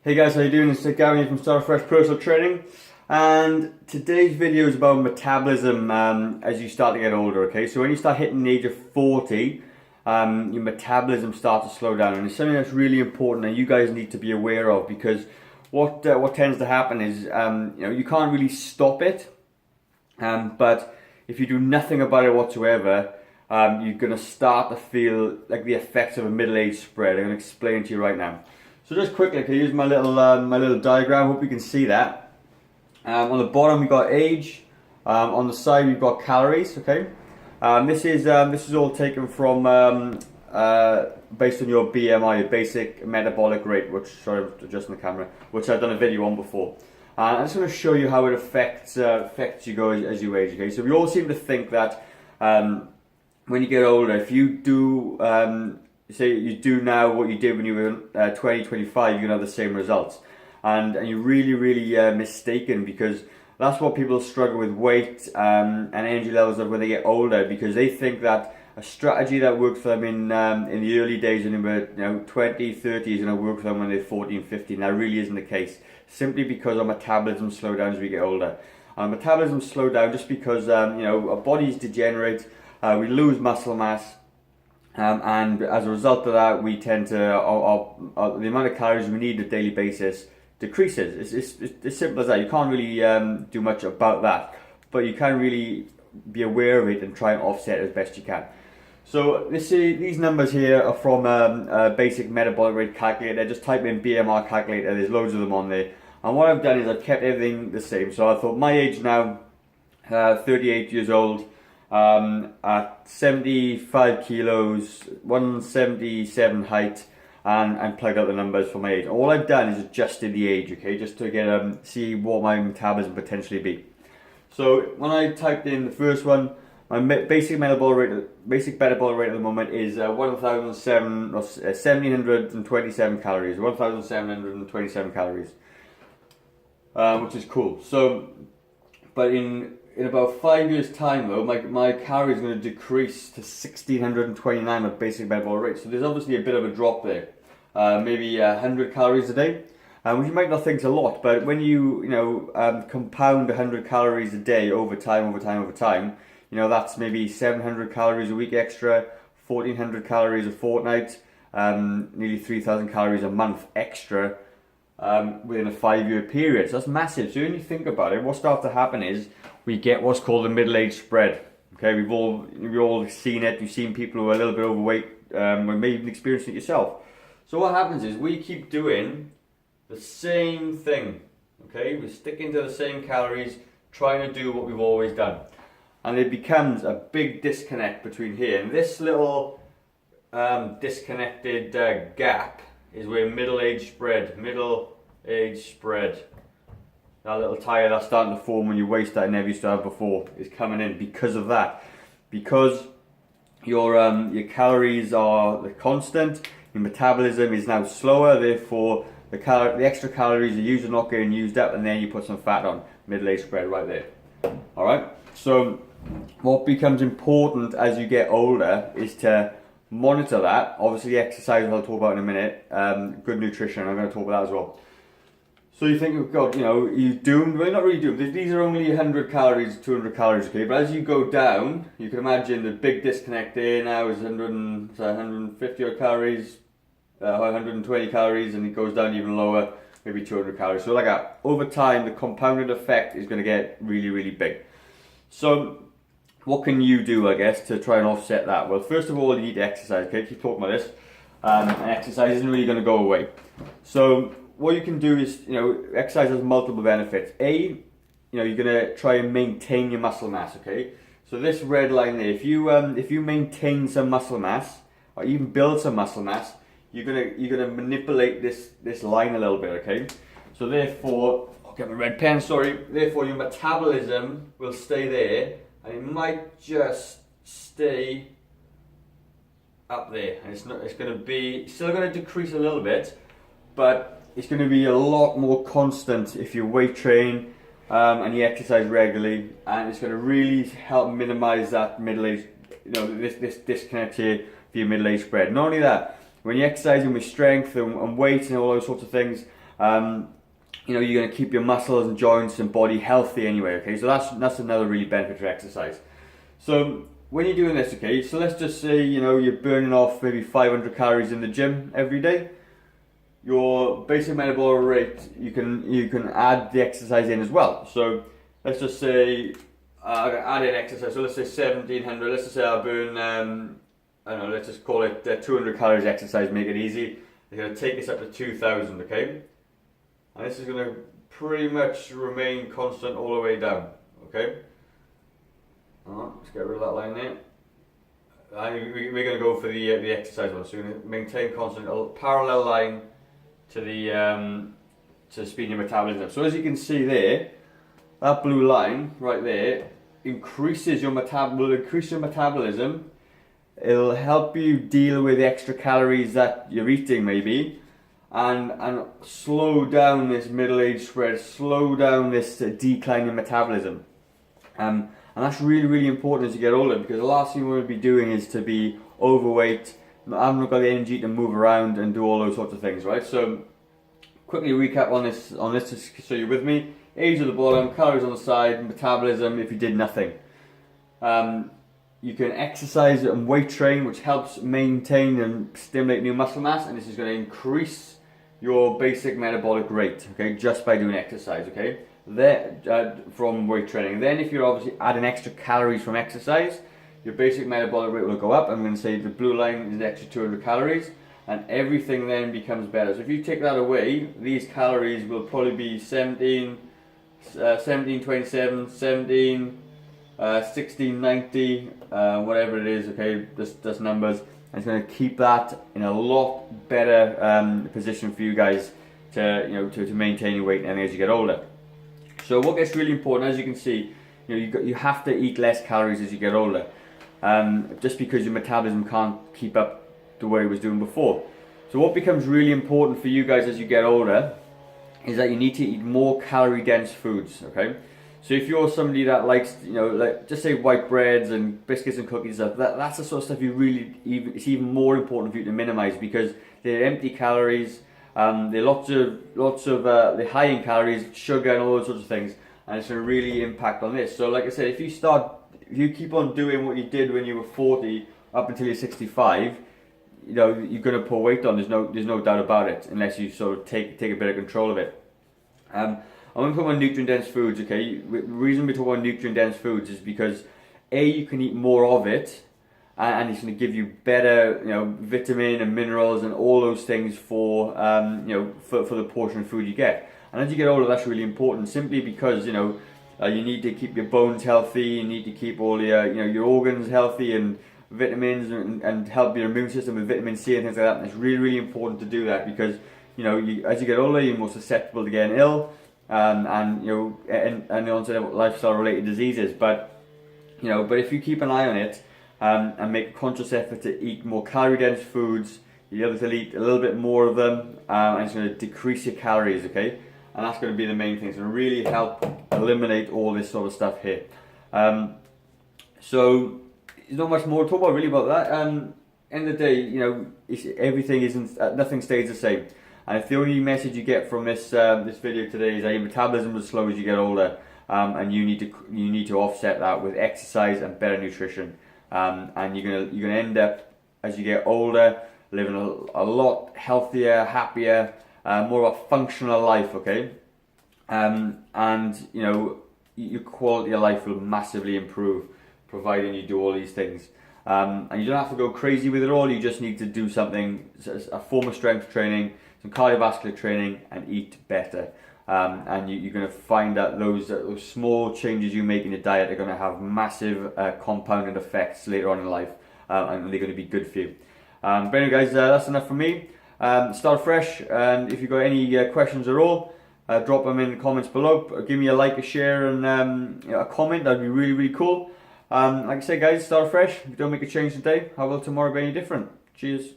Hey guys, how you doing? It's Gary from Star Fresh Personal Training, and today's video is about metabolism as you start to get older. Okay, so when you start hitting the age of 40, your metabolism starts to slow down, and it's something that's really important and you guys need to be aware of, because what tends to happen is you can't really stop it, but if you do nothing about it whatsoever, you're going to start to feel like the effects of a middle-age spread. I'm going to explain it to you right now. So just quickly, I can use my little diagram. Hope you can see that. On the bottom we've got age. On the side we've got calories. Okay. This is all taken from based on your BMI, your basic metabolic rate. Which, sorry, adjusting the camera, which I've done a video on before. I'm just going to show you how it affects you as you age. Okay. So we all seem to think that when you get older, if you do say you do now what you did when you were 20, 25, you're going to have the same results. And you're really mistaken, because that's what people struggle with weight and energy levels of when they get older, because they think that a strategy that worked for them in the early days when they were 20, 30 is going to work for them when they're 14, 15. That really isn't the case, simply because our metabolism slows down as we get older. Our metabolism slows down just because our bodies degenerate, we lose muscle mass. And as a result of that, we tend to the amount of calories we need on a daily basis decreases. It's as simple as that. You can't really do much about that, but you can really be aware of it and try and offset it as best you can. So these numbers here are from a basic metabolic rate calculator. Just type in BMR calculator. There's loads of them on there. And what I've done is I've kept everything the same. So I thought my age now, 38 years old. At 75 kilos, 177 height, and plugged out the numbers for my age. All I've done is adjusted the age, okay, just to get see what my metabolism potentially be. So when I typed in the first one, my basic metabolic rate at the moment is 1,727 calories. 1,727 calories, which is cool. So, but in about 5 years' time, though, my calories are going to decrease to 1,629 of basic metabolic rate. So there's obviously a bit of a drop there, maybe 100 calories a day, which you might not think is a lot, but when you compound 100 calories a day over time, that's maybe 700 calories a week extra, 1,400 calories a fortnight, nearly 3,000 calories a month extra within a 5-year period. So that's massive. So when you think about it, what starts to happen is we get what's called a middle-age spread. Okay, we've all seen it. You've seen people who are a little bit overweight, or maybe even experienced it yourself. So what happens is we keep doing the same thing. Okay, we're sticking to the same calories, trying to do what we've always done, and it becomes a big disconnect between here and this little disconnected gap is where middle-age spread. That little tire that's starting to form when your waist that I never used to have before is coming in because of that. Because your calories are constant, your metabolism is now slower, therefore the extra calories you use are not getting used up, and then you put some fat on. Middle-age spread right there. Alright, so what becomes important as you get older is to monitor that. Obviously exercise I'll talk about in a minute, good nutrition, I'm going to talk about that as well. So you think, oh God, you're doomed. Well, you're not really doomed. These are only 100 calories, 200 calories, okay? But as you go down, you can imagine the big disconnect there now is 150 calories, 120 calories, and it goes down even lower, maybe 200 calories. So like that, over time, the compounded effect is going to get really big. So what can you do, I guess, to try and offset that? Well, first of all, you need to exercise, okay? Keep talking about this. And exercise isn't really going to go away. So what you can do is, exercise has multiple benefits. You're going to try and maintain your muscle mass, okay? So this red line there, if you maintain some muscle mass, or even build some muscle mass, you're gonna manipulate this line a little bit, okay? So therefore, I'll get my red pen, sorry. Therefore, your metabolism will stay there, and it might just stay up there, and it's going to be still going to decrease a little bit, but it's going to be a lot more constant if you weight train and you exercise regularly, and it's going to really help minimize that middle-age, this disconnect here for your middle-age spread. Not only that, when you're exercising with strength and weight and all those sorts of things, You know, you're going to keep your muscles and joints and body healthy anyway, okay? So that's another really benefit for exercise. So when you're doing this, okay, so let's just say, you know, you're burning off maybe 500 calories in the gym every day. Your basic metabolic rate, you can add the exercise in as well. So let's just say add in exercise. So let's say 1700. Let's just say I burn I don't know. Let's just call it 200 calories exercise. Make it easy. You're going to take this up to 2000. Okay, and this is going to pretty much remain constant all the way down. Okay. Let's get rid of that line there. We're going to go for the exercise one. So we're going to maintain constant, a parallel line to the speed of your metabolism. So as you can see there, that blue line right there increases your metabolism. It'll help you deal with the extra calories that you're eating maybe, and slow down this middle-age spread, slow down this decline in metabolism. And that's really, really important as you get older, because the last thing you want to be doing is to be overweight, haven't got the energy to move around and do all those sorts of things, right? So quickly recap on this just so you're with me. Age at the bottom, calories on the side, metabolism if you did nothing. You can exercise and weight train, which helps maintain and stimulate new muscle mass, and this is going to increase your basic metabolic rate, okay, just by doing exercise, okay, from weight training. Then if you're obviously adding extra calories from exercise, your basic metabolic rate will go up. I'm going to say the blue line is the extra 200 calories, and everything then becomes better. So if you take that away, these calories will probably be 17, 27, 17, 16, 90, whatever it is, okay, just numbers. And it's going to keep that in a lot better position for you guys to maintain your weight and as you get older. So what gets really important, as you can see, you have to eat less calories as you get older, just because your metabolism can't keep up the way it was doing before. So what becomes really important for you guys as you get older is that you need to eat more calorie dense foods, okay? So if you're somebody that likes, like just say white breads and biscuits and cookies, that's the sort of stuff it's even more important for you to minimize, because they're empty calories, they're lots of they're high in calories, sugar and all those sorts of things, and it's going to really impact on this. So like I said, if you keep on doing what you did when you were 40 up until you're 65, you're going to put weight on. There's no doubt about it, unless you sort of take a bit of control of it. I'm going to talk about nutrient-dense foods, okay? The reason we talk about nutrient-dense foods is because you can eat more of it, and it's going to give you better, vitamin and minerals and all those things for the portion of food you get. And as you get older, that's really important, simply because you need to keep your bones healthy, you need to keep all your organs healthy, and vitamins, and help your immune system with vitamin C and things like that. And it's really, really important to do that, because as you get older, you're more susceptible to getting ill. And the onset of lifestyle-related diseases, but if you keep an eye on it and make a conscious effort to eat more calorie-dense foods, you're able to eat a little bit more of them, and it's going to decrease your calories, okay? And that's going to be the main thing. It's going to really help eliminate all this sort of stuff here. So there's not much more to talk about really about that. End of the day, nothing stays the same. And if the only message you get from this video today is that your metabolism will slow as you get older, and you need to offset that with exercise and better nutrition, and you're gonna end up, as you get older, living a lot healthier, happier, more of a functional life, okay? And your quality of life will massively improve, providing you do all these things. And you don't have to go crazy with it all. You just need to do something, a form of strength training, some cardiovascular training, and eat better. And you're going to find that those small changes you make in your diet are going to have massive compounded effects later on in life, and they're going to be good for you. But anyway, guys, that's enough for me. Start fresh, and if you've got any questions at all, drop them in the comments below. Give me a like, a share, and a comment. That'd be really, really cool. Like I say, guys, start fresh. If you don't make a change today, how will tomorrow be any different? Cheers.